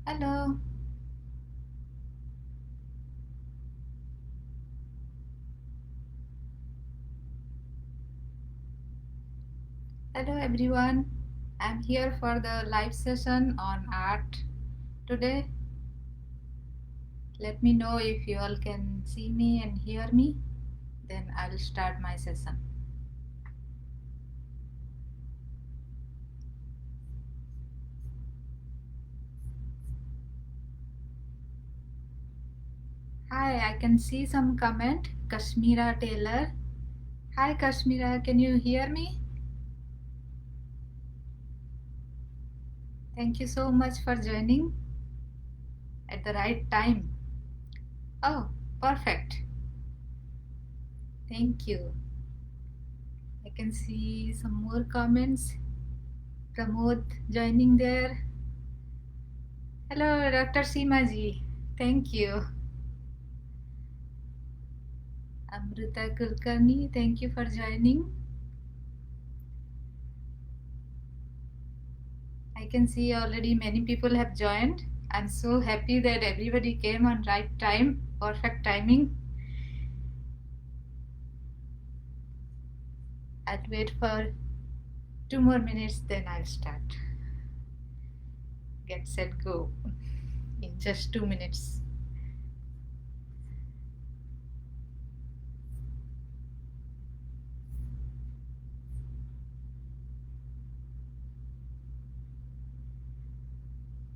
Hello, hello everyone. I'm here for the live session on art today. Let me know if you all can see me and hear me. Then I'll start my session. Hi, I can see some comment. Kashmira Taylor. Hi Kashmira, can you hear me? Thank you so much for joining at the right time. Oh, perfect. Thank you. I can see some more comments. Pramod joining there. Hello, Dr. Seema ji. Thank you. Amrita Kulkarni, thank you for joining. I can see already many people have joined. I'm so happy that everybody came on right time, perfect timing. I'll wait for 2 more minutes, then I'll start. Get set, go in just 2 minutes.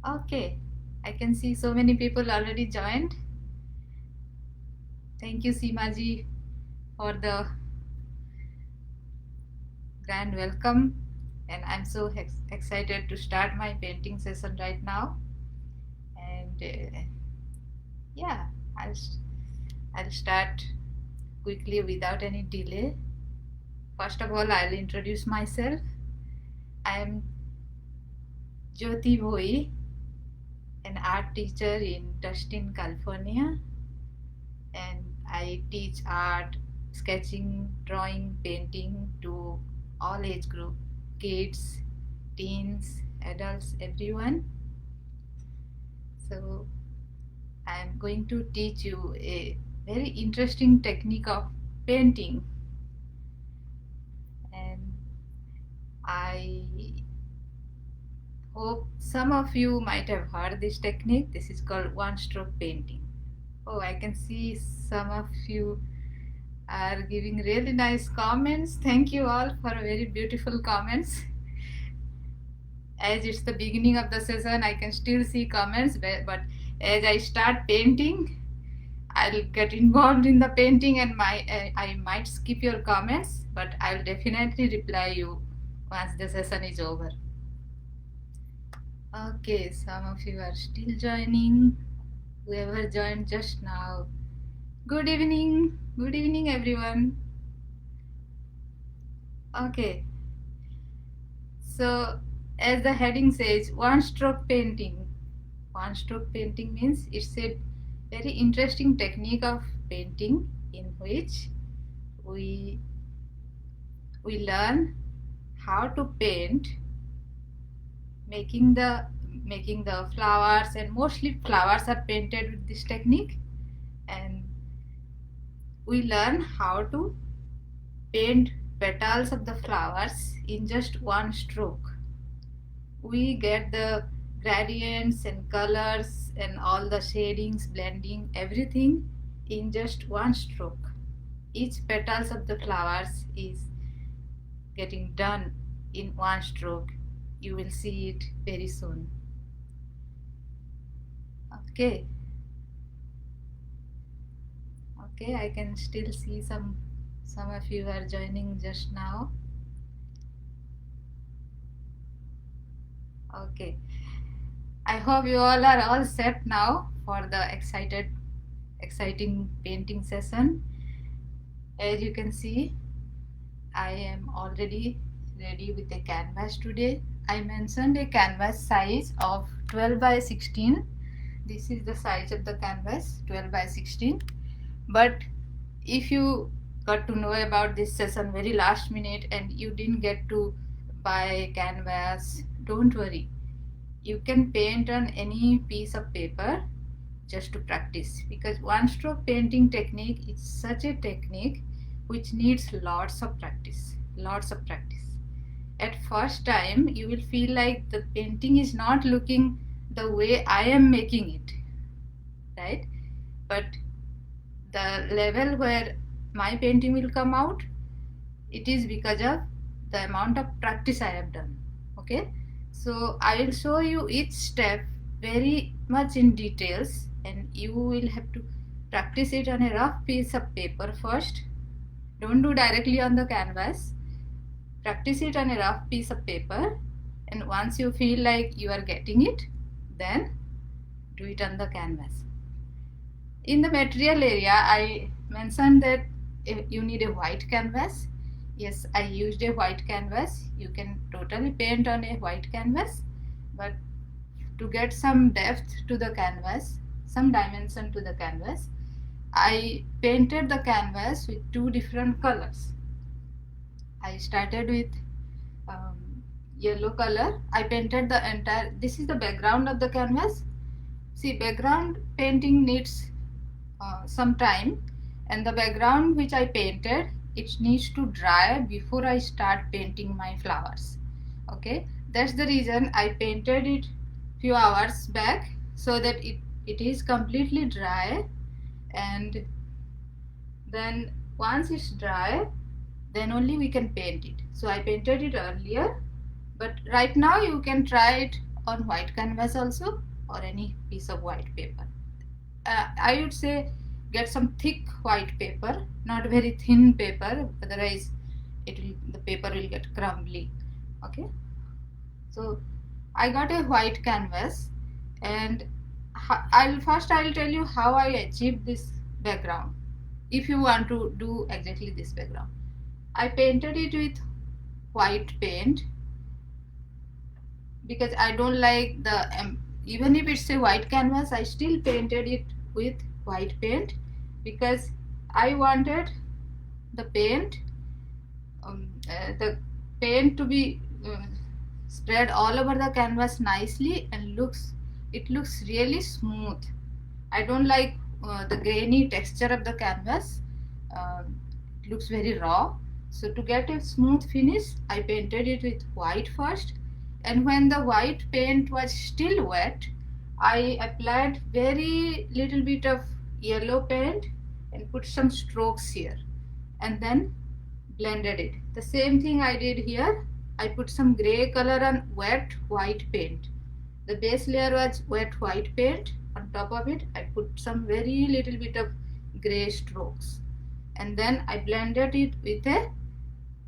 Okay, I can see so many people already joined. Thank you, Seema ji, for the grand welcome. And I'm so excited to start my painting session right now. And yeah, I'll start quickly without any delay. First of all, I'll introduce myself. I'm Jyoti Bhoi, an art teacher in Tustin, California, and I teach art, sketching, drawing, painting to all age group, kids, teens, adults, everyone. So I'm going to teach you a very interesting technique of painting, and I hope some of you might have heard this technique. This is called one stroke painting. Oh, I can see some of you are giving really nice comments. Thank you all for very beautiful comments. As it's the beginning of the session, I can still see comments, but as I start painting, I'll get involved in the painting and I might skip your comments, but I'll definitely reply you once the session is over. Okay, some of you are still joining. Whoever joined just now. Good evening. Good evening, everyone. Okay. So, as the heading says, one stroke painting. One stroke painting means it's a very interesting technique of painting in which we learn how to paint making the flowers, and mostly flowers are painted with this technique, and we learn how to paint petals of the flowers in just one stroke. We get the gradients and colors and all the shadings, blending, everything in just one stroke. Each petals of the flowers is getting done in one stroke. You will see it very soon. Okay. Okay, I can still see some of you are joining just now. Okay. I hope you all are all set now for the exciting painting session. As you can see, I am already ready with a canvas today. I mentioned a canvas size of 12 by 16. This is the size of the canvas, 12 by 16. But if you got to know about this session very last minute and you didn't get to buy canvas, don't worry. You can paint on any piece of paper just to practice, because one stroke painting technique is such a technique which needs lots of practice. At first time you will feel like the painting is not looking the way I am making it, right? But the level where my painting will come out, it is because of the amount of practice I have done. Okay, so I will show you each step very much in details, and you will have to practice it on a rough piece of paper first. Don't do directly on the canvas. Practice it on a rough piece of paper, and once you feel like you are getting it, then do it on the canvas. In the material area, I mentioned that you need a white canvas. Yes, I used a white canvas. You can totally paint on a white canvas, but to get some depth to the canvas, some dimension to the canvas, I painted the canvas with two different colors. I started with yellow color. I painted the entire, this is the background of the canvas. See, background painting needs some time, and the background which I painted, it needs to dry before I start painting my flowers. Okay, that's the reason I painted it few hours back, so that it is completely dry, and then once it's dry, then only we can paint it. So I painted it earlier, but right now you can try it on white canvas also, or any piece of white paper. I would say get some thick white paper, not very thin paper, otherwise the paper will get crumbly. Okay, so I got a white canvas, and I'll tell you how I achieved this background. If you want to do exactly this background, I painted it with white paint, because I don't like the even if it's a white canvas, I still painted it with white paint, because I wanted the paint to be spread all over the canvas nicely, and it looks really smooth. I don't like the grainy texture of the canvas. It looks very raw. So to get a smooth finish, I painted it with white first, and when the white paint was still wet, I applied very little bit of yellow paint and put some strokes here, and then blended it. The same thing I did here. I put some gray color on wet white paint. The base layer was wet white paint. On top of it, I put some very little bit of gray strokes, and then I blended it with a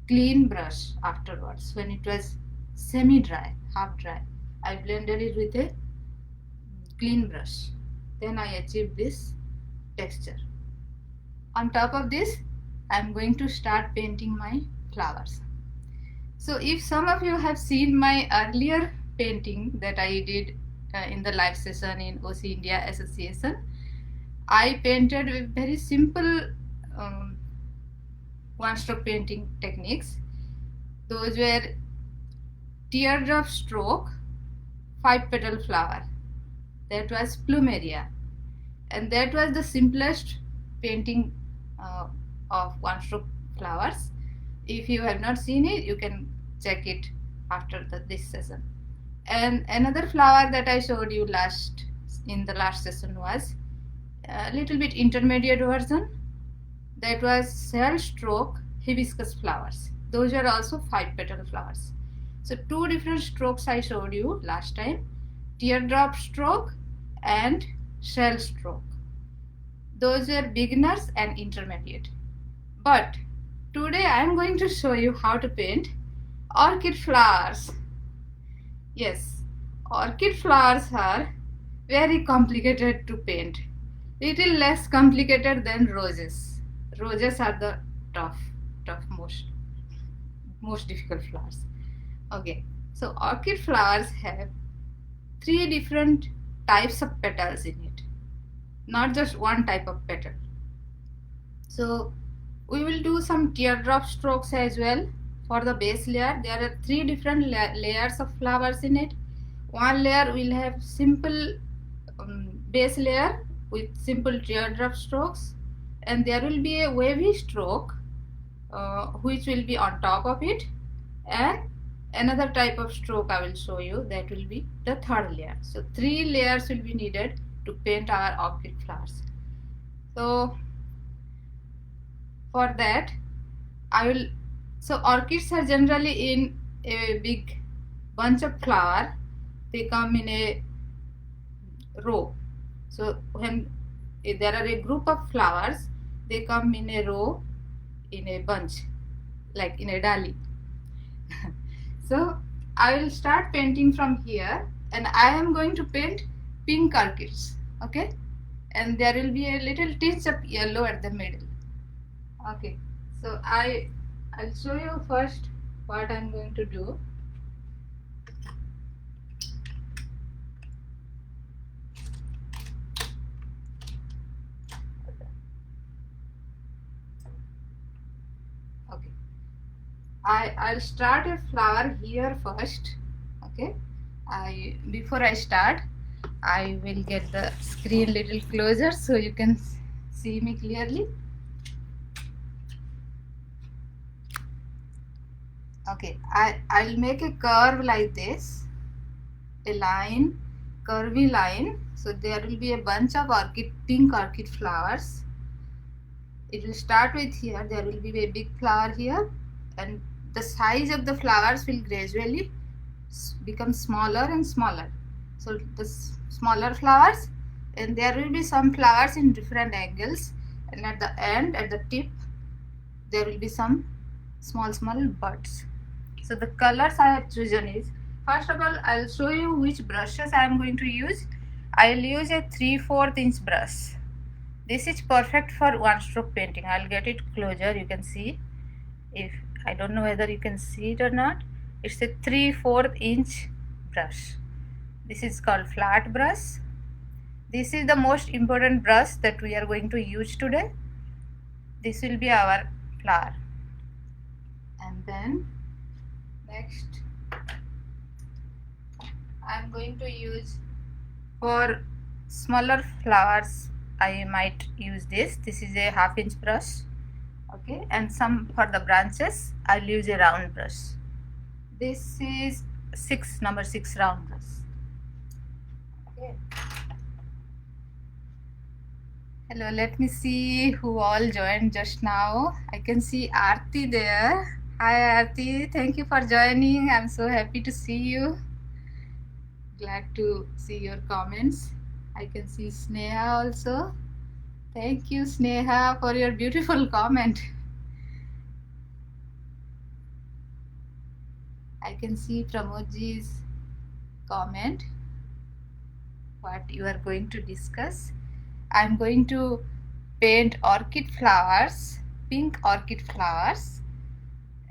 clean brush afterwards. When it was semi-dry, half dry, I blended it with a clean brush. Then I achieved this texture. On top of this, I am going to start painting my flowers. So if some of you have seen my earlier painting that I did in the live session in OC India Association, I painted with very simple one stroke painting techniques. Those were teardrop stroke 5-petal flower, that was plumeria, and that was the simplest painting of one stroke flowers. If you have not seen it, you can check it after this session. And another flower that I showed you in the last session was a little bit intermediate version, that was shell stroke hibiscus flowers. Those are also 5-petal flowers. So two different strokes I showed you last time, teardrop stroke and shell stroke. Those were beginners and intermediate. But today I am going to show you how to paint orchid flowers. Yes, orchid flowers are very complicated to paint. Little less complicated than roses. Roses are the most difficult flowers. Okay, so orchid flowers have 3 different types of petals in it, not just one type of petal. So we will do some teardrop strokes as well. For the base layer, there are 3 different layers of flowers in it. one layer will have simple base layer with simple teardrop strokes, and there will be a wavy stroke which will be on top of it, and another type of stroke I will show you, that will be the third layer. So 3 layers will be needed to paint our orchid flowers. So for that so orchids are generally in a big bunch of flower. They come in a row. So when there are a group of flowers, they come in a row, in a bunch, like in a dali. So I will start painting from here, and I am going to paint pink orchids, okay, and there will be a little tinge of yellow at the middle. Okay, so I'll show you first what I'm going to do. Okay, I'll start a flower here first. Okay, before I start, I will get the screen little closer so you can see me clearly. Okay, I'll make a curve like this, a line, curvy line. So there will be a bunch of pink orchid flowers. It will start with here, there will be a big flower here, and the size of the flowers will gradually become smaller and smaller. So the smaller flowers, and there will be some flowers in different angles, and at the end, at the tip, there will be some small buds. So the colors I have chosen is, first of all, I'll show you which brushes I am going to use. I'll use a 3/4 inch brush. This is perfect for one stroke painting. I'll get it closer, you can see. If I don't know whether you can see it or not, it's a 3/4 inch brush. This is called flat brush. This is the most important brush that we are going to use today. This will be our flower. And then next, I am going to use, for smaller flowers, I might use this. This is a 1/2 inch brush. Okay, and some for the branches, I'll use a round brush. This is number 6 round brush. Okay. Hello, let me see who all joined just now. I can see Aarti there. Hi Aarti, thank you for joining. I'm so happy to see you. Glad to see your comments. I can see Sneha also. Thank you Sneha for your beautiful comment. I can see Pramodji's comment, what you are going to discuss. I'm going to paint orchid flowers, pink orchid flowers,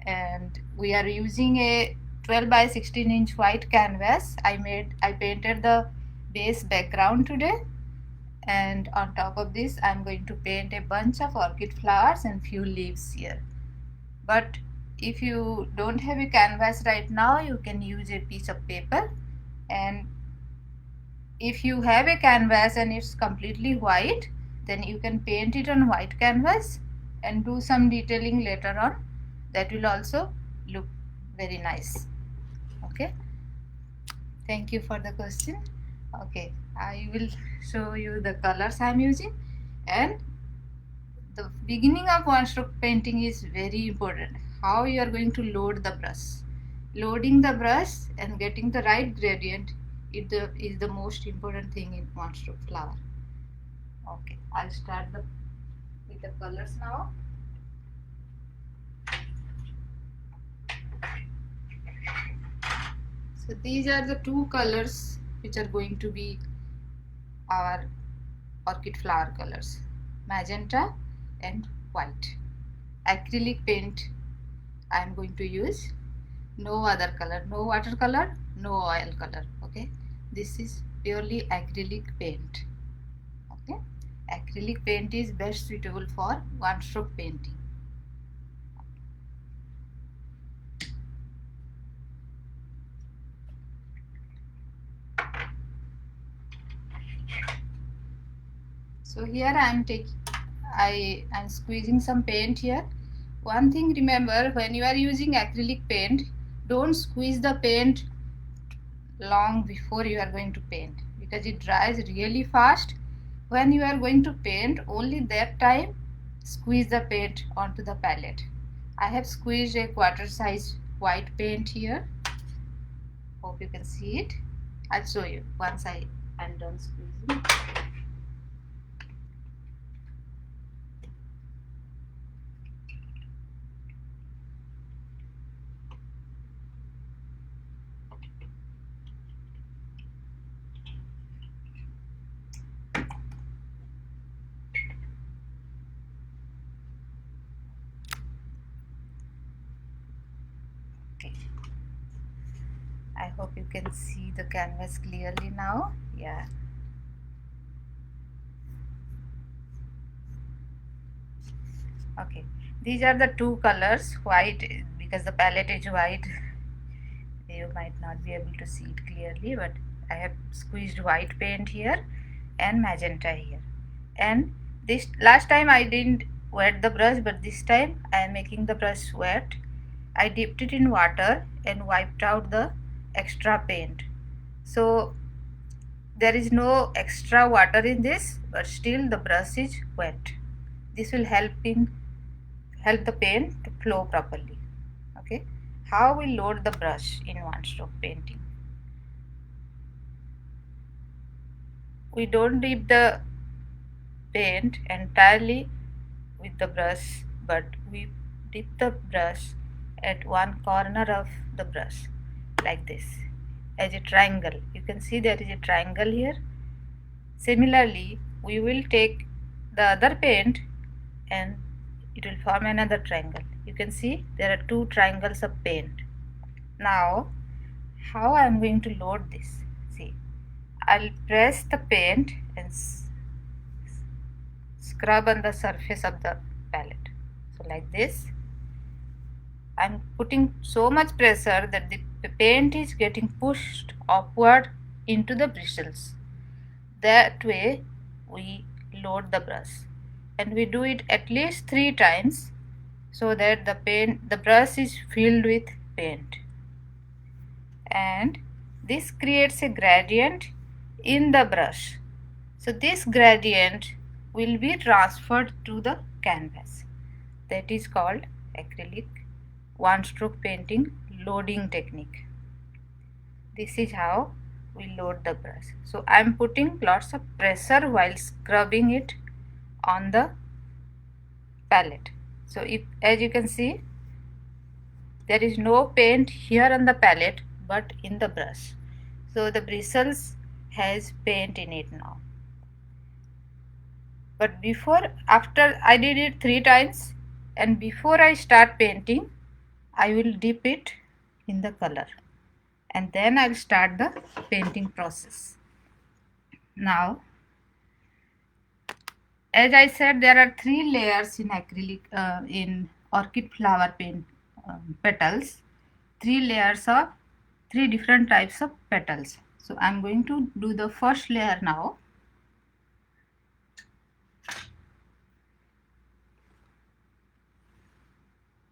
and we are using a 12 by 16 inch white canvas. I painted the base background today, and on top of this I'm going to paint a bunch of orchid flowers and few leaves here. But if you don't have a canvas right now, you can use a piece of paper, and if you have a canvas and it's completely white, then you can paint it on white canvas and do some detailing later on. That will also look very nice. Okay, thank you for the question. Okay, I will show you the colors I am using, and the beginning of one stroke painting is very important. How you are going to load the brush. Loading the brush and getting the right gradient is the most important thing in one stroke flower. Okay, I'll start with the colors now. So these are the 2 colors which are going to be our orchid flower colors, magenta and white. Acrylic paint I am going to use, no other color, no watercolor, no oil color. Okay, this is purely acrylic paint. Okay, acrylic paint is best suitable for one stroke painting. So here I am squeezing some paint here. One thing remember, when you are using acrylic paint, don't squeeze the paint long before you are going to paint, because it dries really fast. When you are going to paint, only that time squeeze the paint onto the palette. I have squeezed a quarter size white paint here. Hope you can see it. I'll show you once I am done squeezing. Okay. I hope you can see the canvas clearly now. Yeah. Okay. These are the two colors, white, because the palette is white. You might not be able to see it clearly, but I have squeezed white paint here and magenta here. And this last time I didn't wet the brush, but this time I am making the brush wet. I dipped it in water and wiped out the extra paint. So there is no extra water in this, but still the brush is wet. This will help the paint to flow properly. Okay. How we load the brush in one stroke painting? We don't dip the paint entirely with the brush, but we dip the brush at one corner of the brush like this, as a triangle. You can see there is a triangle here. Similarly, we will take the other paint and it will form another triangle. You can see there are two triangles of paint. Now, how I am going to load this? See, I'll press the paint and scrub on the surface of the palette. So like this, I'm putting so much pressure that the paint is getting pushed upward into the bristles. That way we load the brush, and we do it at least 3 times so that the brush is filled with paint, and this creates a gradient in the brush. So this gradient will be transferred to the canvas. That is called acrylic one stroke painting loading technique. This is how we load the brush. So I am putting lots of pressure while scrubbing it on the palette. So as you can see, there is no paint here on the palette but in the brush. So the bristles has paint in it now. But after I did it 3 times, and before I start painting, I will dip it in the color, and then I'll start the painting process. Now, as I said, there are 3 layers in acrylic in orchid flower paint petals. 3 layers of 3 different types of petals. So I'm going to do the first layer now.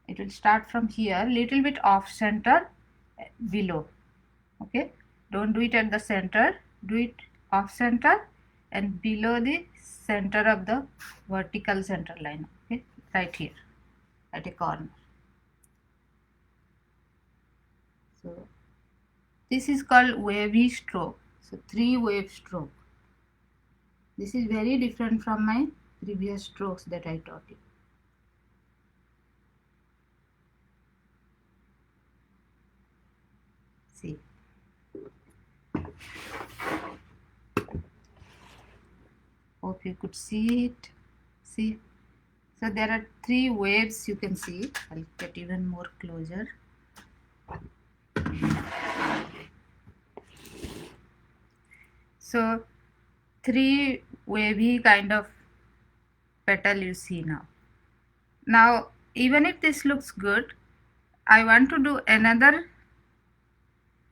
It will start from here, little bit off center below. Okay, don't do it at the center, do it off center and below the center of the vertical center line. Okay, right here at a corner. So this is called wavy stroke. So 3 wave stroke. This is very different from my previous strokes that I taught you. See, hope you could see it. See, so there are 3 waves you can see. I'll get even more closer. So 3 wavy kind of petal you see now. Now even if this looks good, I want to do another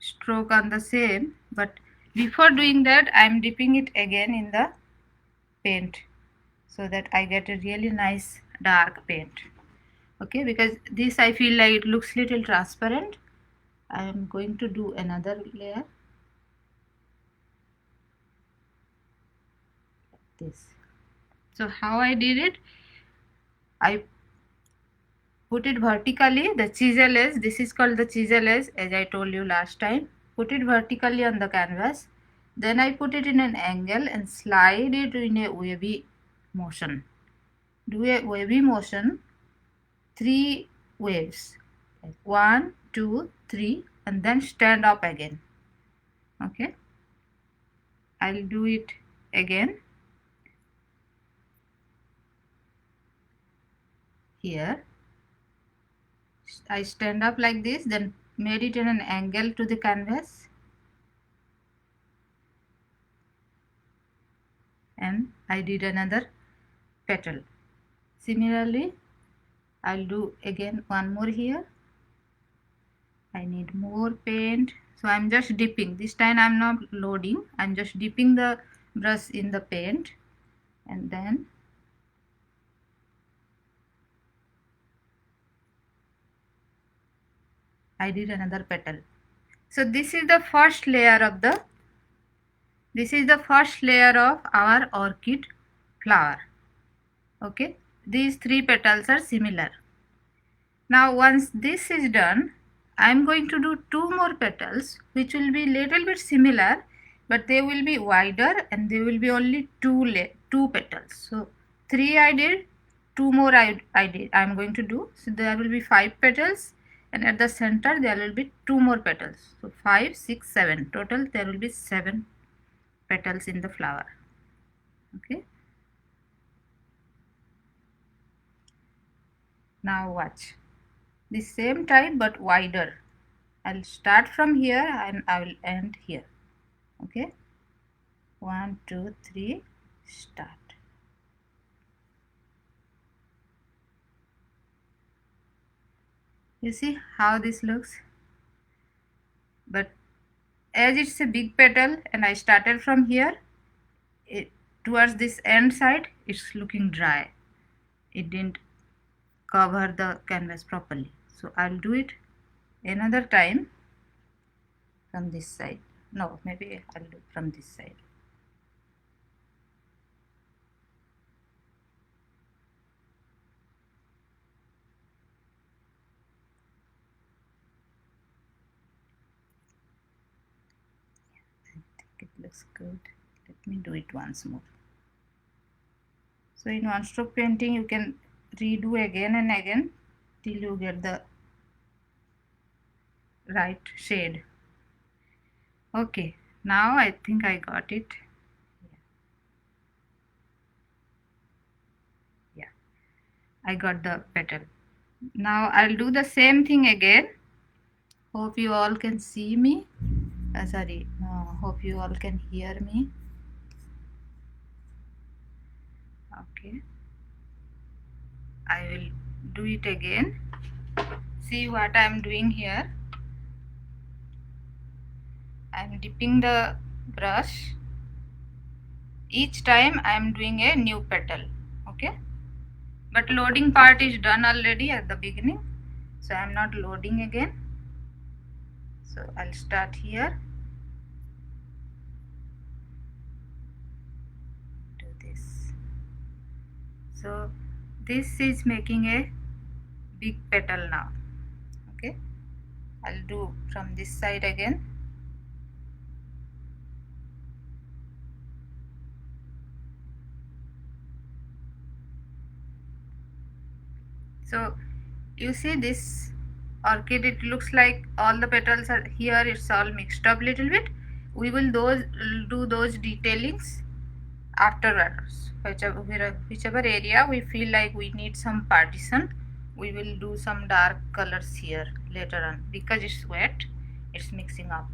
stroke on the same, but before doing that I am dipping it again in the paint so that I get a really nice dark paint. Okay, because this I feel like it looks little transparent. I am going to do another layer like this. So how I did it, I put it vertically, the chisel edge, this is called the chisel edge, as I told you last time. Put it vertically on the canvas, then I put it in an angle and slide it in a wavy motion. Do a wavy motion, 3 waves, like 1, 2, 3, and then stand up again. Okay, I'll do it again here. I stand up like this, then made it in an angle to the canvas, and I did another petal. Similarly, I'll do again one more here. I need more paint, so I'm just dipping. This time I'm not loading, I'm just dipping the brush in the paint, and then I did another petal. So this is the first layer of our orchid flower. Okay, these 3 petals are similar. Now once this is done, I am going to do 2 more petals which will be little bit similar, but they will be wider and they will be only 2 petals. So 3 I did, 2 more I am going to do. So there will be 5 petals, and at the center there will be 2 more petals. So 5, 6, 7. Total there will be 7 petals in the flower. Okay. Now watch. The same type but wider. I'll start from here and I will end here. Okay. 1, 2, 3, start. You see how this looks? But as it's a big petal and I started from here, towards this end side, it's looking dry. It didn't cover the canvas properly. So I'll do it another time from this side. No, maybe I'll do from this side. It looks good. Let me do it once more. So in one stroke painting you can redo again and again till you get the right shade. Okay, now I think I got it. Yeah, I got the petal. Now I'll do the same thing again. Hope you all can see me. Hope you all can hear me. Okay, I will do it again. See what I am doing here. I am dipping the brush. Each time I am doing a new petal. Okay, but loading part is done already at the beginning, so I am not loading again. So I'll start here. Do this. So this is making a big petal now. Okay, I'll do from this side again. So you see this orchid, it looks like all the petals are here, it's all mixed up little bit. We will do those detailings afterwards. Whichever area we feel like we need some partition, we will do some dark colors here later on. Because it's wet, it's mixing up.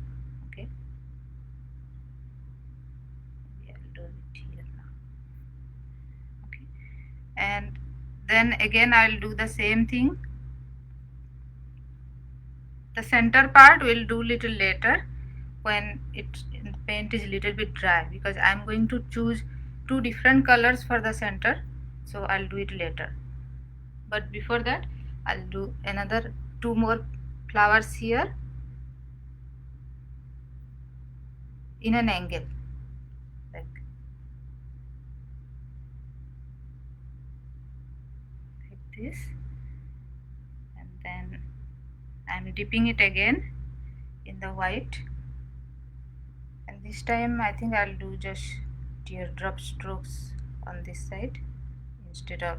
Okay, I'll do it here now. Okay, and then again I'll do the same thing. The center part we'll do little later when the paint is little bit dry, because I'm going to choose two different colors for the center, so I'll do it later. But before that, I'll do another two more flowers here in an angle, like this, and then I'm dipping it again in the white, and this time I think I'll do just teardrop strokes on this side instead of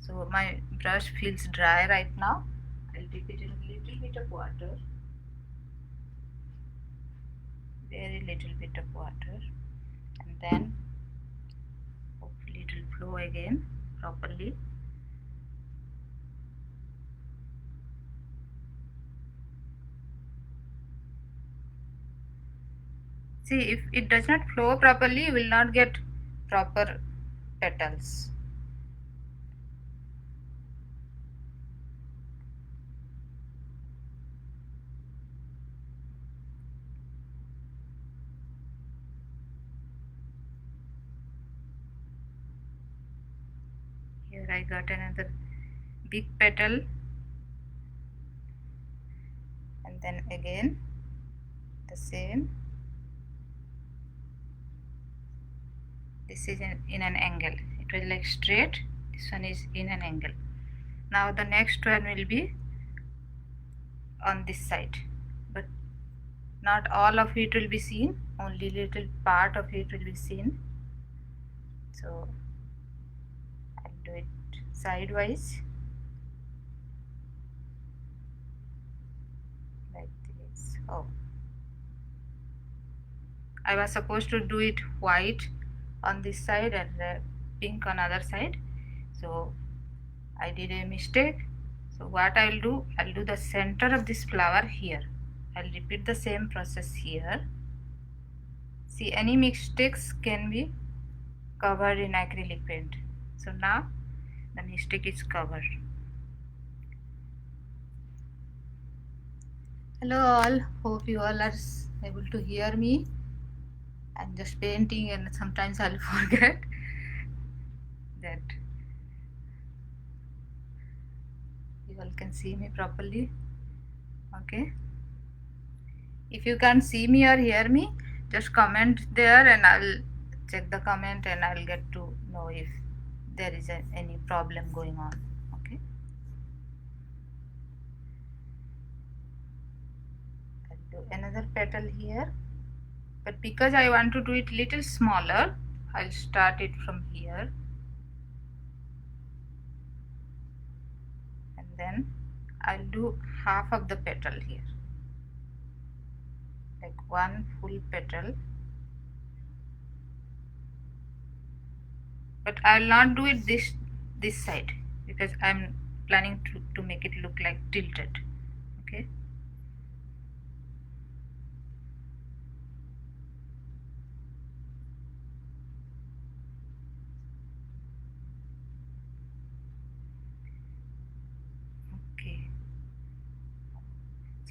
so my brush feels dry right now. I'll dip it in a little bit of water, very little bit of water, and then hopefully it will flow again properly. See, if it does not flow properly, you will not get proper petals. Here I got another big petal, and then again the same. This is in an angle. It was like straight, this one is in an angle. Now the next one will be on this side, but not all of it will be seen, only little part of it will be seen. So I'll do it sidewise like this. Oh, I was supposed to do it white on this side and pink on other side, so I did a mistake. So what I'll do the center of this flower here. I'll repeat the same process here. See, any mistakes can be covered in acrylic paint. So now the mistake is covered. Hello all, hope you all are able to hear me. I'm just painting and sometimes I'll forget that you all can see me properly. Okay, if you can't see me or hear me, just comment there and I'll check the comment and I'll get to know if there is any problem going on. Okay, I'll do another petal here, but because I want to do it little smaller, I'll start it from here and then I'll do half of the petal here, like one full petal, but I'll not do it this side because I'm planning to make it look like tilted. Okay,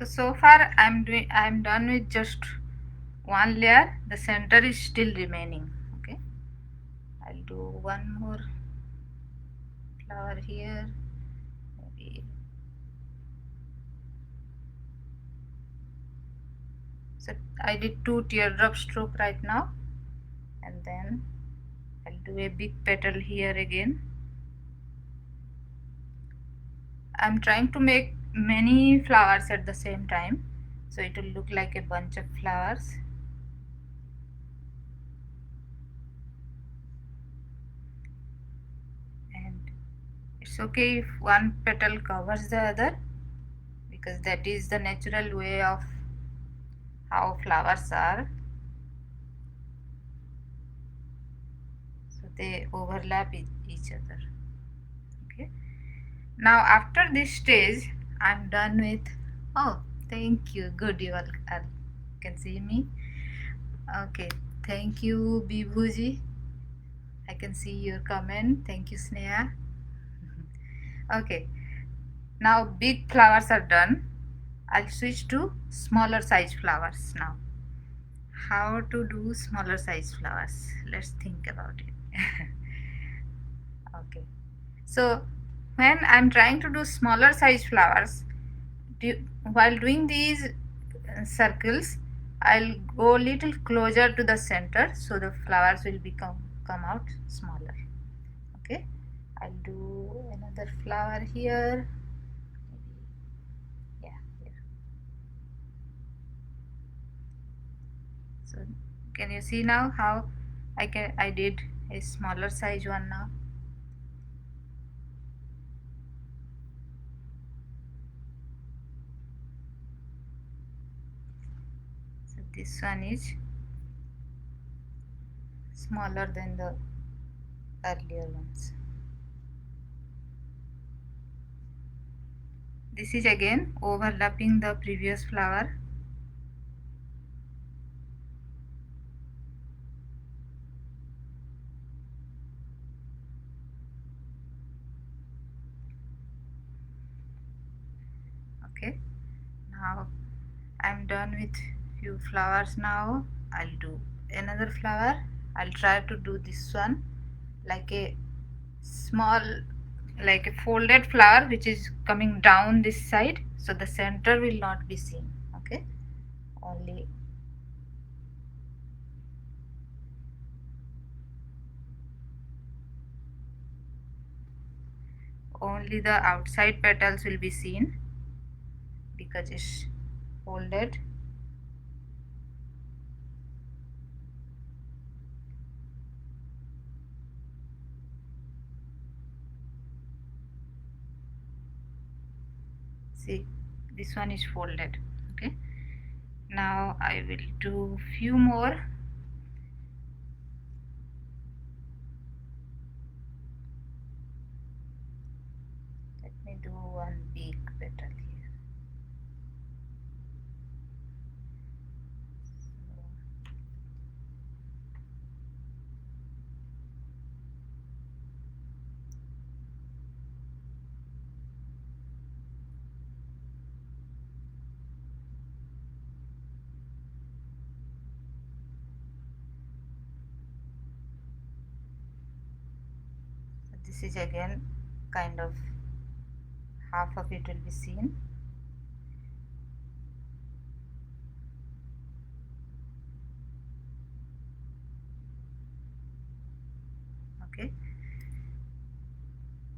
so far I'm done with just one layer. The center is still remaining. Okay, I'll do one more flower here, maybe. So I did two teardrop stroke right now, and then I'll do a big petal here again. I'm trying to make many flowers at the same time, so it will look like a bunch of flowers. And it's okay if one petal covers the other, because that is the natural way of how flowers are. So they overlap each other. Okay. Now after this stage, I'm done with. Oh, thank you. Good, you all can see me. Okay, thank you, Bibhuji. I can see your comment. Thank you, Sneha. Okay, now big flowers are done. I'll switch to smaller size flowers now. How to do smaller size flowers? Let's think about it. Okay. So when I'm trying to do smaller size flowers, while doing these circles, I'll go a little closer to the center so the flowers will come out smaller. Okay, I'll do another flower here. Yeah, here. So can you see now how I did a smaller size one now? So this one is smaller than the earlier ones. This is again overlapping the previous flower. Okay, now I'm done with few flowers. Now I'll do another flower. I'll try to do this one like a small, like a folded flower which is coming down this side, so the center will not be seen. Okay, only the outside petals will be seen because it's folded. See, this one is folded. Okay, now I will do few more. Let me do one big petal here. This is again kind of half of it will be seen. Okay,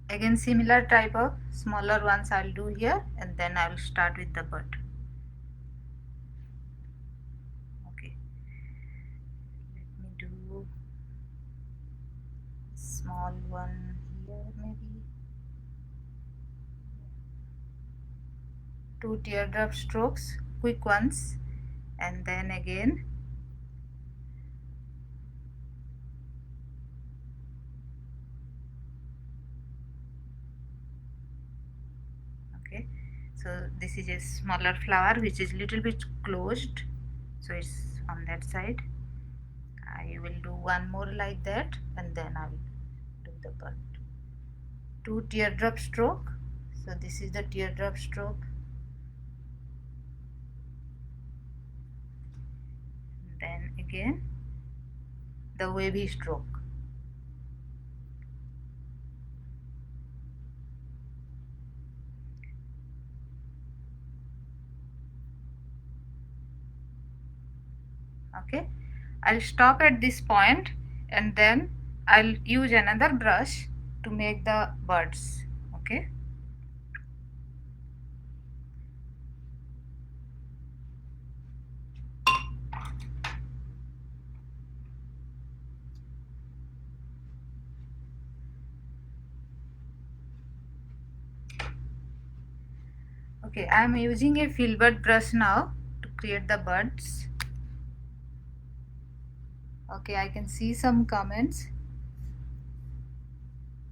again similar type of smaller ones I'll do here, and then I will start with the bud. Okay, let me do small one here, maybe 2 teardrop strokes, quick ones, and then again okay. So this is a smaller flower which is little bit closed, so it's on that side. I will do one more like that, and then I will do the bud. 2 teardrop stroke. So this is the teardrop stroke. Then again the wavy stroke. Okay, I'll stop at this point, and then I'll use another brush to make the buds. Okay, okay, I am using a filbert brush now to create the buds. Okay, I can see some comments.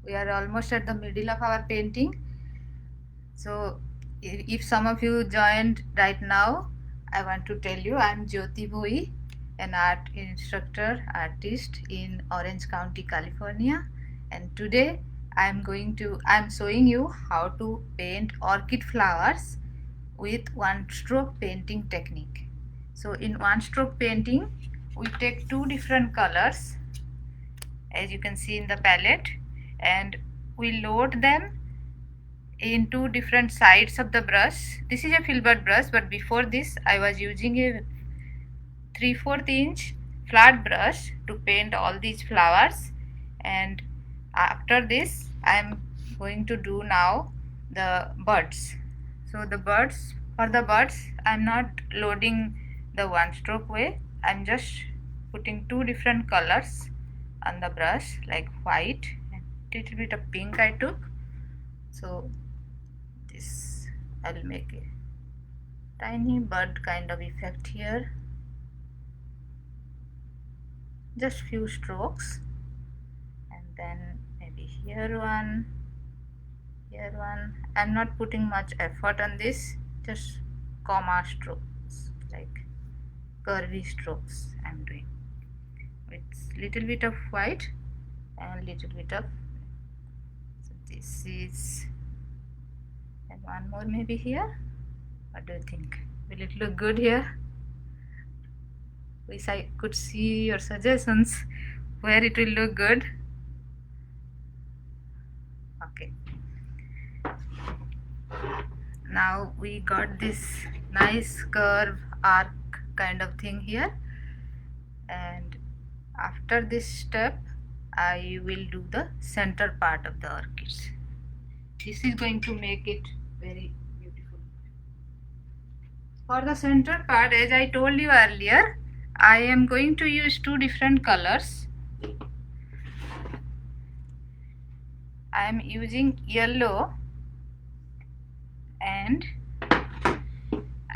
We are almost at the middle of our painting. So if some of you joined right now, I want to tell you I am Jyoti Bhoi, an art instructor, artist in Orange County, California, and today I am showing you how to paint orchid flowers with one stroke painting technique. So in one stroke painting we take two different colors, as you can see in the palette, and we load them in two different sides of the brush. This is a filbert brush, but before this I was using a 3/4 inch flat brush to paint all these flowers, and after this I am going to do now the birds. So the birds, for the birds I am not loading the one stroke way. I am just putting two different colors on the brush, like white and little bit of pink I took. So this, I will make a tiny bird kind of effect here, just few strokes, and then maybe here one, here one. I'm not putting much effort on this, just comma strokes, like curvy strokes I'm doing with little bit of white and little bit of, so this is, and one more maybe here. What do you think? Will it look good here? Wish I could see your suggestions where it will look good. Okay, now we got this nice curve arc kind of thing here, and after this step I will do the center part of the orchids. This is going to make it very beautiful. For the center part, as I told you earlier, I am going to use two different colors. I am using yellow and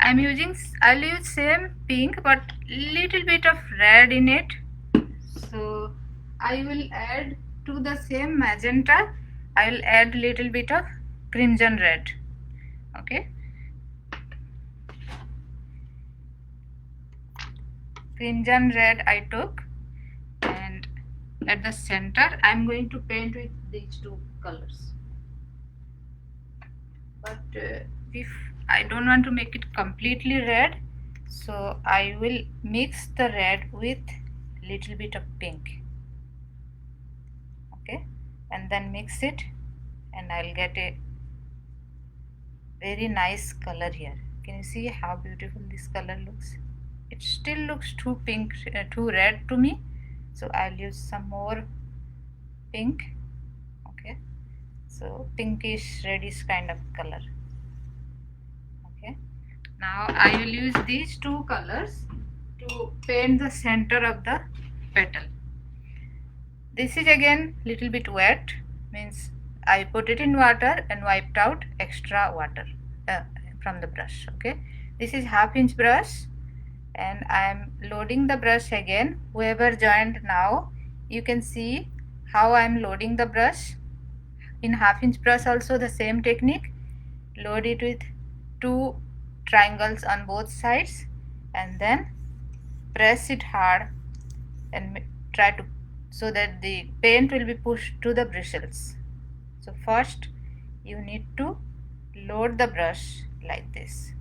I'll use same pink but little bit of red in it. So I will add to the same magenta, I will add little bit of crimson red. Okay, crimson red I took, and at the center I am going to paint with these two colors. But if I don't want to make it completely red, so I will mix the red with little bit of pink. Okay, and then mix it, and I'll get a very nice color here. Can you see how beautiful this color looks? It still looks too pink, too red to me, so I'll use some more pink. Okay, so pinkish reddish kind of color. Okay, now I will use these two colors to paint the center of the petal. This is again little bit wet, means I put it in water and wiped out extra water from the brush. Okay, this is 1/2 inch brush, and I am loading the brush again. Whoever joined now, you can see how I am loading the brush. In 1/2 inch brush also the same technique. Load it with two triangles on both sides, and then press it hard and try to, so that the paint will be pushed to the bristles. So first you need to load the brush like this.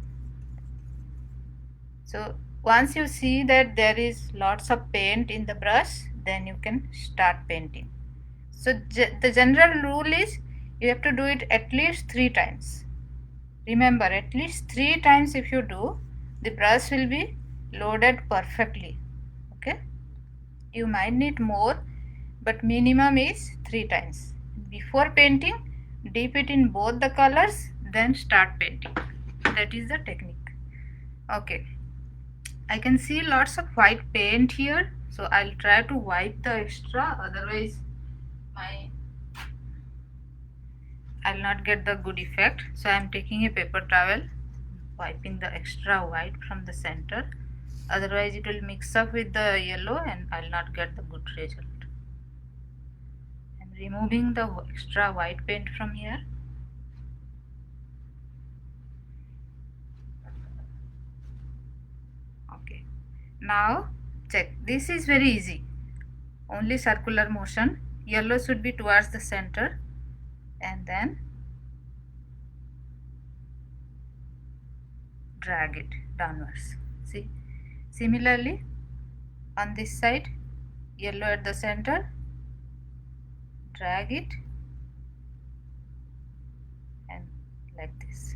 So once you see that there is lots of paint in the brush, then you can start painting. So the general rule is you have to do it at least 3 times. Remember, at least 3 times if you do, the brush will be loaded perfectly. Okay, you might need more, but minimum is 3 times. Before painting, dip it in both the colors, then start painting. That is the technique. Okay, I can see lots of white paint here, so I'll try to wipe the extra, otherwise I'll not get the good effect. So I'm taking a paper towel, wiping the extra white from the center, otherwise it will mix up with the yellow and I'll not get the good result. I'm removing the extra white paint from here. Okay, now check, this is very easy, only circular motion. Yellow should be towards the center, and then drag it downwards. See, similarly on this side, yellow at the center, drag it, and like this.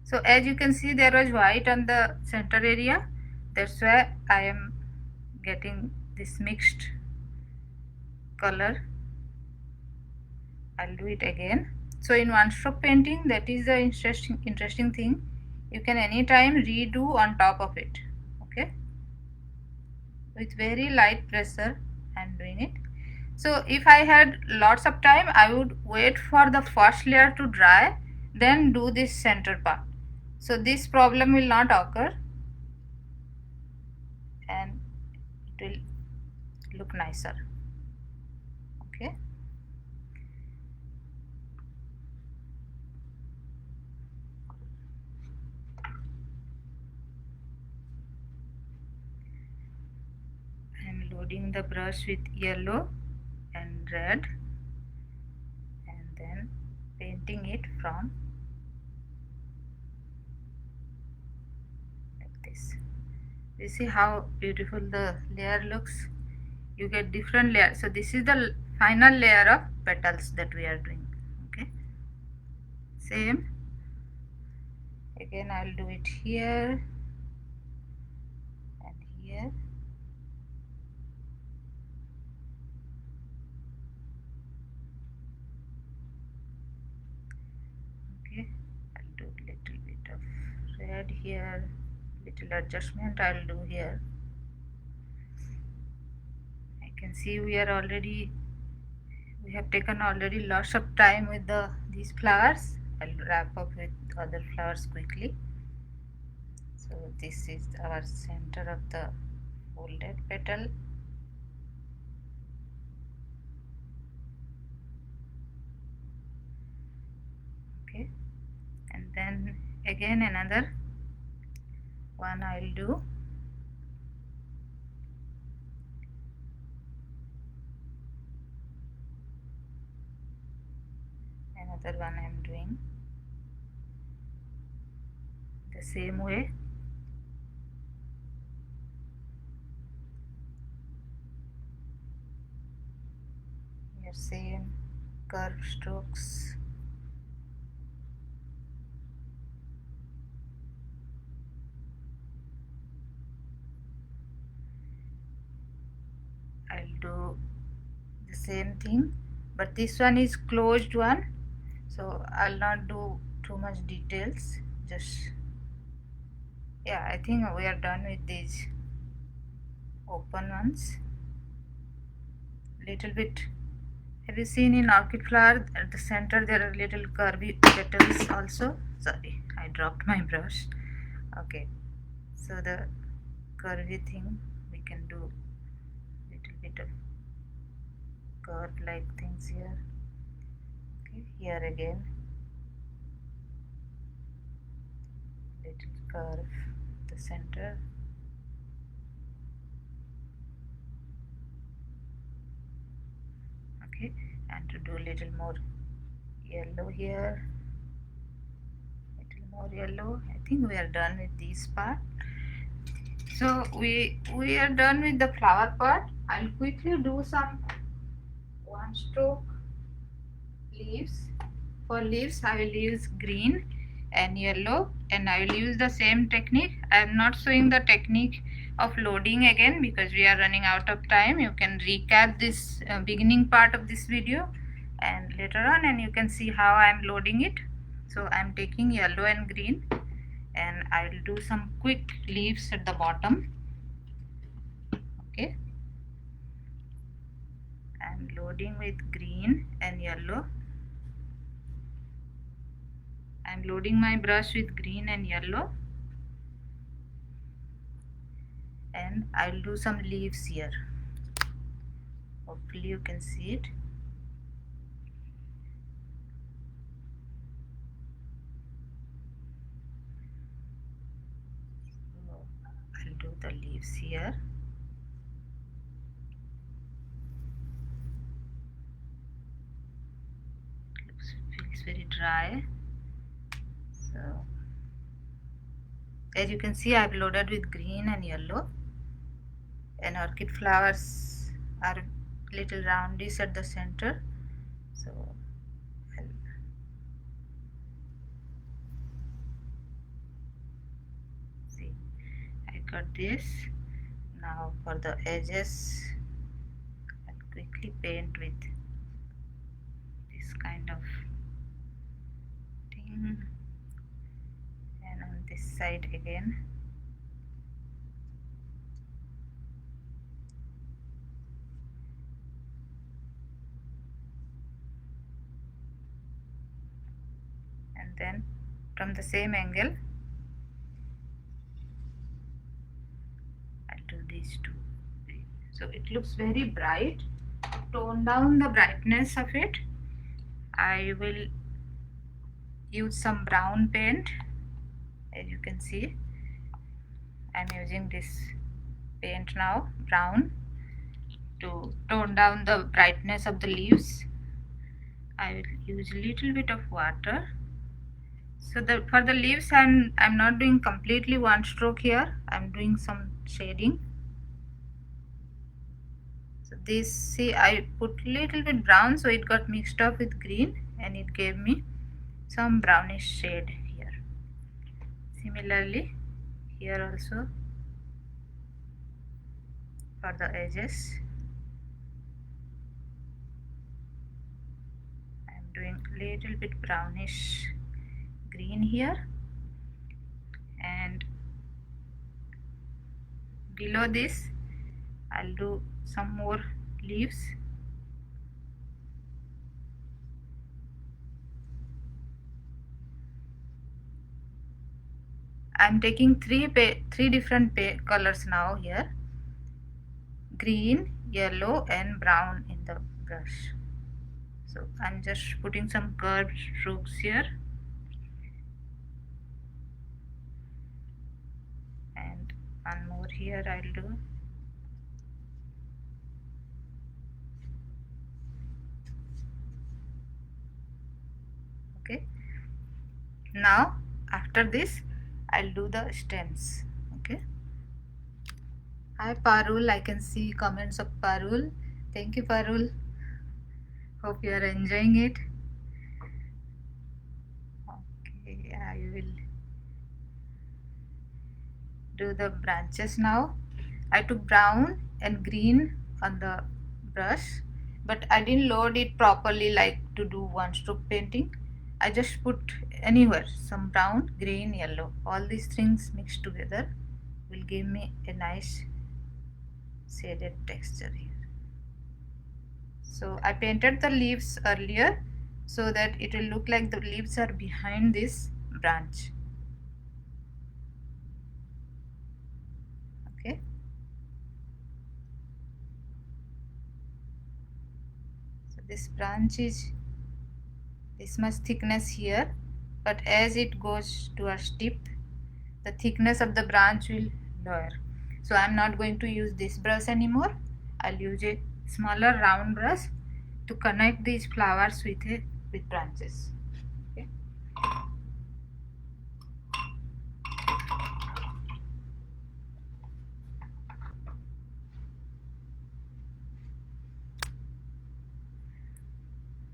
So as you can see, there was white on the center area, that's why I am getting this mixed color. I'll do it again. So in one stroke painting, that is the interesting thing, you can anytime redo on top of it. Okay, with very light pressure I'm doing it. So if I had lots of time, I would wait for the first layer to dry, then do this center part. So this problem will not occur and it will look nicer. Okay. I am loading the brush with yellow and red and then painting it from like this. You see how beautiful the layer looks? You get different layers. So this is the final layer of petals that we are doing. Okay, same again, I'll do it here and here. Okay, I'll do a little bit of red here, little adjustment I'll do here. I can see we have taken already lots of time with these flowers. I'll wrap up with other flowers quickly. So this is our center of the folded petal. Okay, and then again another one I'll do. Another one I'm doing the same way. Here same curve strokes. I'll do the same thing, but this one is closed one, so I'll not do too much details. Just, yeah, I think we are done with these open ones. Little bit, have you seen in orchid flower at the center there are little curvy petals also? Sorry, I dropped my brush. Okay, so the curvy thing we can do little bit of curve like things here. Okay, here again little curve the center. Okay, and to do little more yellow here, little more yellow. I think we are done with this part. So we are done with the flower part. I'll quickly do some one stroke leaves. For leaves I will use green and yellow, and I will use the same technique. I am not showing the technique of loading again because we are running out of time. You can recap this beginning part of this video and later on, and you can see how I am loading it. So I am taking yellow and green and I will do some quick leaves at the bottom. Okay, I am loading with green and yellow. I am loading my brush with green and yellow, and I will do some leaves here. Hopefully you can see it. So I'll do the leaves here. Feels very dry. So As you can see, I've loaded with green and yellow, and orchid flowers are little roundish at the center. So I'll see, I got this. Now for the edges, I'll quickly paint with this kind of thing, and on this side again. And then from the same angle, I'll do these two. So it looks very bright. To tone down the brightness of it, I will use some brown paint. As you can see, I'm using this paint now, brown, to tone down the brightness of the leaves. I will use a little bit of water. So for the leaves, I'm not doing completely one stroke here. I'm doing some shading. So this, see, I put little bit brown, so it got mixed up with green, and it gave me some brownish shade here. Similarly, here also for the edges, I'm doing little bit brownish green here, and below this I'll do some more leaves. I'm taking three different colors now here: green, yellow, and brown in the brush. So I'm just putting some curved strokes here, and one more here I'll do. Okay, now after this I'll do the stems. Okay. Hi Parul, I can see comments of Parul. Thank you, Parul. Hope you are enjoying it. Okay, I will do the branches now. I took brown and green on the brush, but I didn't load it properly like to do one stroke painting. I just put anywhere some brown, green, yellow. All these things mixed together will give me a nice shaded texture here. So I painted the leaves earlier so that it will look like the leaves are behind this branch. Okay. So this branch is this much thickness here, but as it goes towards tip, the thickness of the branch will lower. So I'm not going to use this brush anymore. I'll use a smaller round brush to connect these flowers with branches. Okay.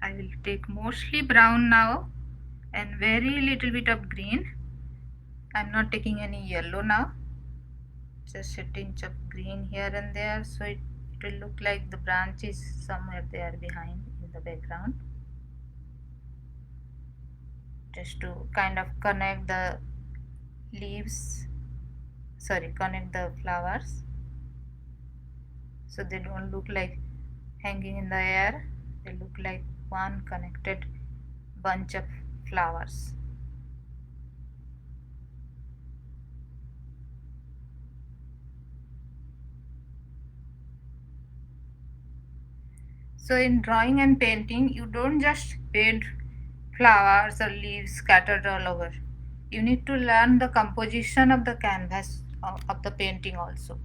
I will take mostly brown now and very little bit of green. I'm not taking any yellow now, just a tinge of green here and there, so it will look like the branch is somewhere there behind in the background, just to kind of connect the leaves, connect the flowers so they don't look like hanging in the air. They look like one connected bunch of flowers. So in drawing and painting, you don't just paint flowers or leaves scattered all over. You need to learn the composition of the canvas of the painting also.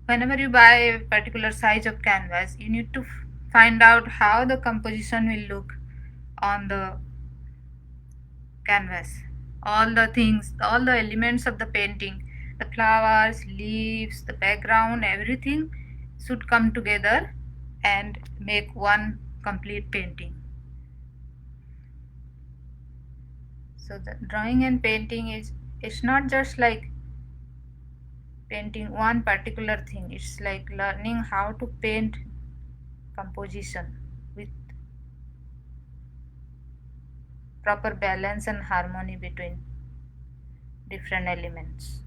Whenever you buy a particular size of canvas, you need to find out how the composition will look on the canvas. all the things, all the elements of the painting, the flowers, leaves, the background, everything should come together and make one complete painting. So the drawing and painting is, it's not just like painting one particular thing, it's like learning how to paint composition with proper balance and harmony between different elements.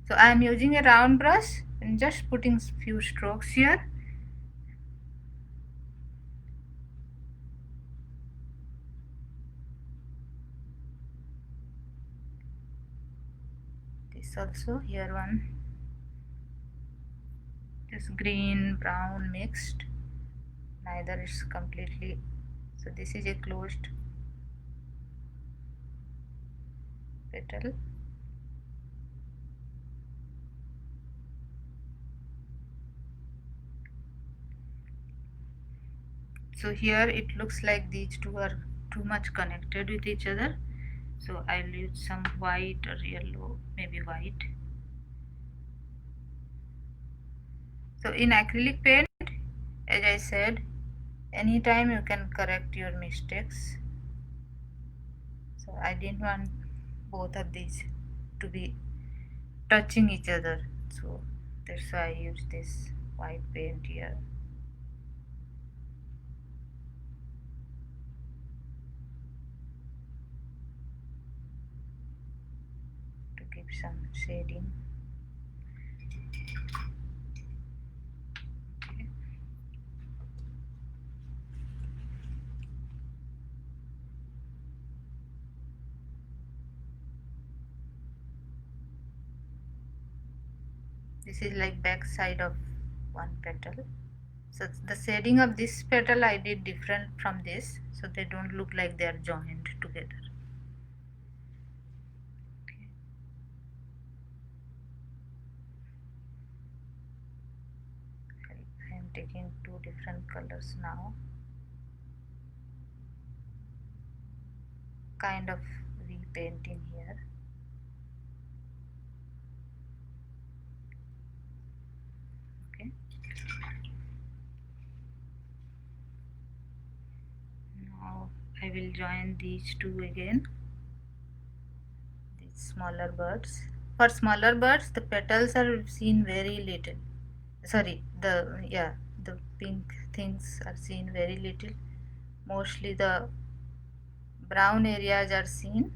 So I am using a round brush and just putting few strokes here. This also, here one, this green brown mixed, neither is completely, so this is a closed petal. So here it looks like these two are too much connected with each other, so I'll use some white or yellow, maybe white. So in acrylic paint, as I said, anytime you can correct your mistakes. So I didn't want both of these to be touching each other, so that's why I use this white paint here. To give some shading. Okay. This is like back side of one petal. So the shading of this petal I did different from this, so they don't look like they are joined together. Okay. I am taking two different colors now. Kind of repainting here. Okay. Now I will join these two again. These smaller birds. For smaller birds, the petals are seen very little. Sorry, the pink things are seen very little. Mostly the brown areas are seen.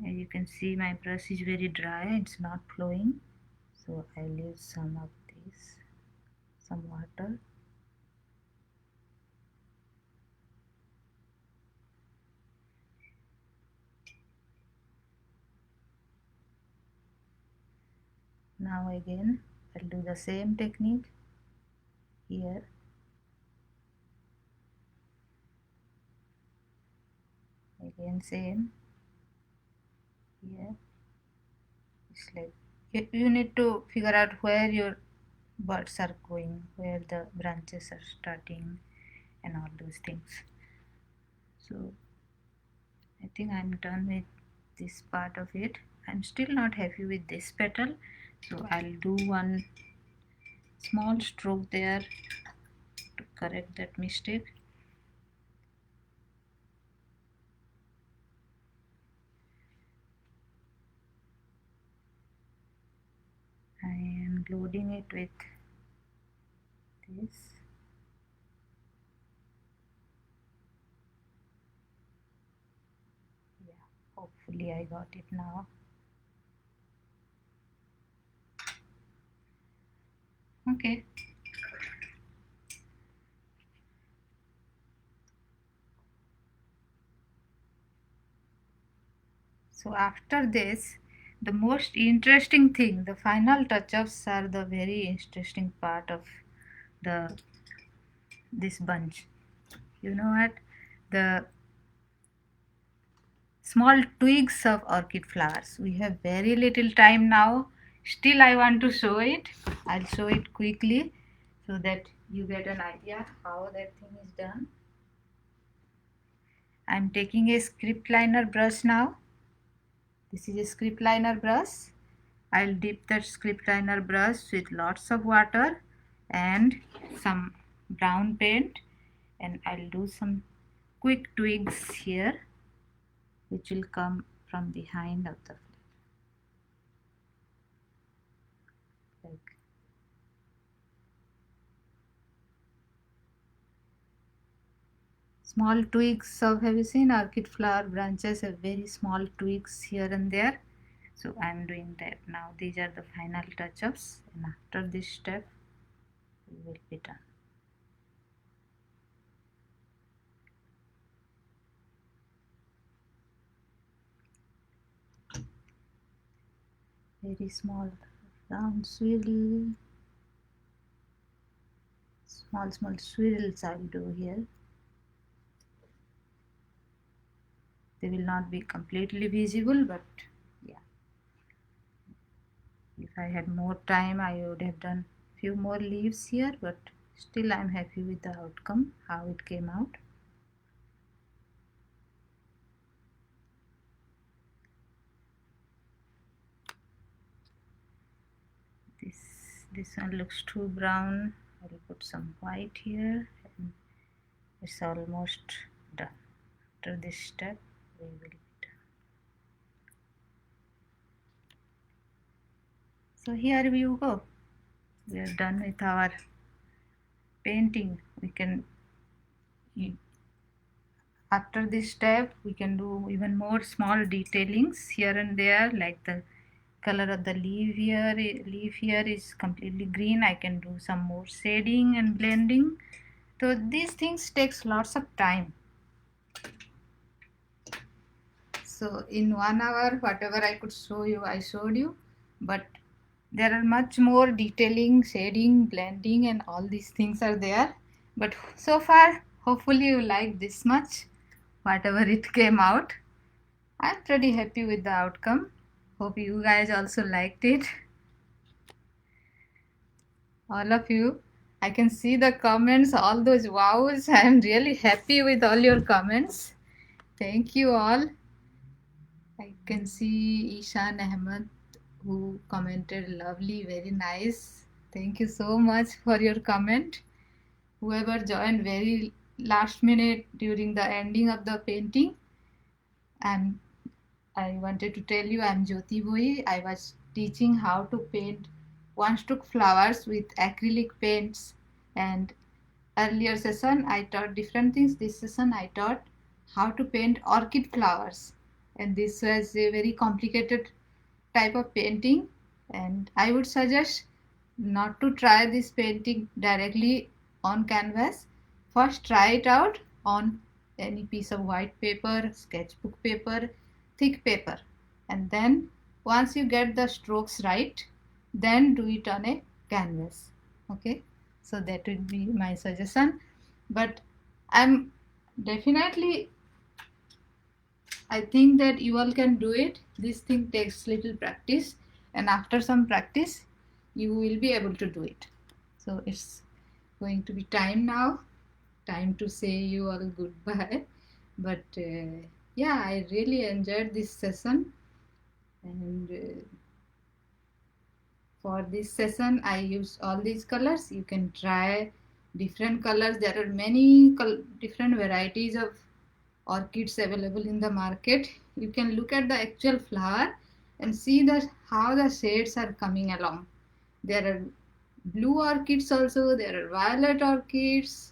As you can see, my brush is very dry, it's not flowing, so I'll use some of this, some water. Now again I'll do the same technique here. Again same here. It's like you need to figure out where your birds are going, where the branches are starting and all those things. So I think I'm done with this part of it. I'm still not happy with this petal, so I'll do one small stroke there to correct that mistake. I am loading it with this. Yeah, hopefully I got it now. Okay. So after this, the most interesting thing, the final touch-ups are the very interesting part of this bunch. You know what? The small twigs of orchid flowers. We have very little time now. Still I want to show it. I'll show it quickly. so that you get an idea how that thing is done. I'm taking a script liner brush now. This is a script liner brush. I'll dip that script liner brush with lots of water and some brown paint, and I'll do some quick twigs here which will come from behind of the flower, like small twigs of, have you seen orchid flower branches have very small twigs here and there? So I'm doing that now. These are the final touch-ups, and after this step we will be done. Very small round swirl, small swirls I'll do here. They will not be completely visible, but yeah, if I had more time I would have done few more leaves here, but still I'm happy with the outcome, how it came out. This one looks too brown. I'll put some white here, and it's almost done. After this step we will be done. So here you go. We are done with our painting. We can, after this step we can do even more small detailings here and there, like the color of the leaf here is completely green. I can do some more shading and blending. So these things takes lots of time. So in 1 hour whatever I could show you I showed you, but there are much more detailing, shading, blending and all these things are there. But so far hopefully you like this much, whatever it came out. I'm pretty happy with the outcome. Hope you guys also liked it. All of you, I can see the comments, all those wows. I am really happy with all your comments. Thank you all. I can see Ishan Ahmed who commented lovely, very nice. Thank you so much for your comment. Whoever joined very last minute during the ending of the painting, I wanted to tell you I'm Jyoti Bhoi. I was teaching how to paint one stroke flowers with acrylic paints, and earlier session I taught different things. This session I taught how to paint orchid flowers, and this was a very complicated type of painting, and I would suggest not to try this painting directly on canvas. First try it out on any piece of white paper, sketchbook paper, thick paper, and then once you get the strokes right, then do it on a canvas. Okay, so that would be my suggestion. But I'm definitely, I think that you all can do it. This thing takes little practice, and after some practice you will be able to do it. So it's going to be time now, time to say you all goodbye. But yeah, I really enjoyed this session, and for this session I used all these colors. You can try different colors. There are many different varieties of orchids available in the market. You can look at the actual flower and see that how the shades are coming along. There are blue orchids also, there are violet orchids,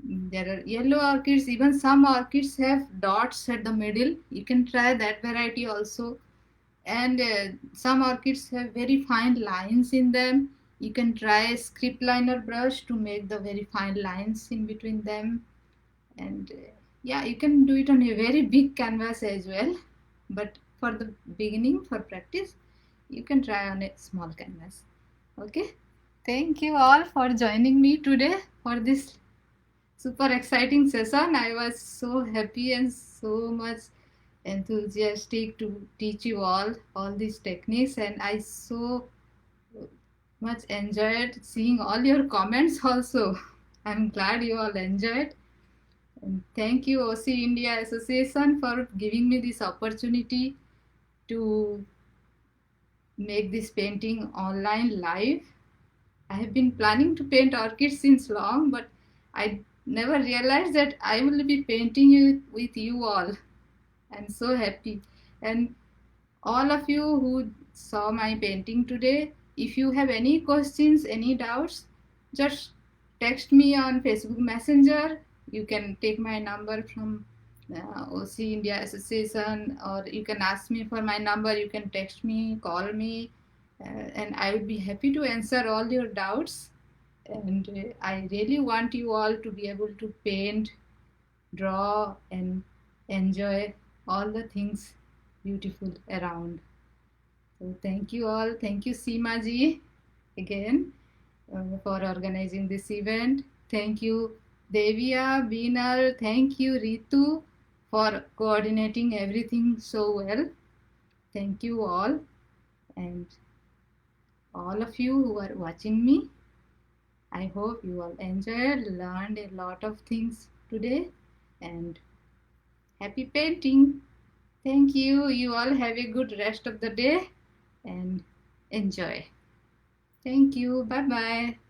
there are yellow orchids, even some orchids have dots at the middle. You can try that variety also. And some orchids have very fine lines in them. You can try a script liner brush to make the very fine lines in between them. And yeah, you can do it on a very big canvas as well, but for the beginning, for practice, you can try on a small canvas. Okay, thank you all for joining me today for this super exciting session. I was so happy and so much enthusiastic to teach you all these techniques, and I so much enjoyed seeing all your comments also. I'm glad you all enjoyed. And thank you OC India Association for giving me this opportunity to make this painting online live. I have been planning to paint orchids since long, but I never realized that I will be painting it with you all. I'm so happy. And all of you who saw my painting today, if you have any questions, any doubts, just text me on Facebook Messenger. You can take my number from OC India Association, or you can ask me for my number. You can text me, call me, and I would be happy to answer all your doubts. And I really want you all to be able to paint, draw, and enjoy all the things beautiful around. So thank you all. Thank you Seema ji again for organizing this event. Thank you Devia, Beenal. Thank you Ritu for coordinating everything so well. Thank you all, and all of you who are watching me. I hope you all enjoyed, learned a lot of things today, and happy painting. Thank you. You all have a good rest of the day and enjoy. Thank you. Bye bye.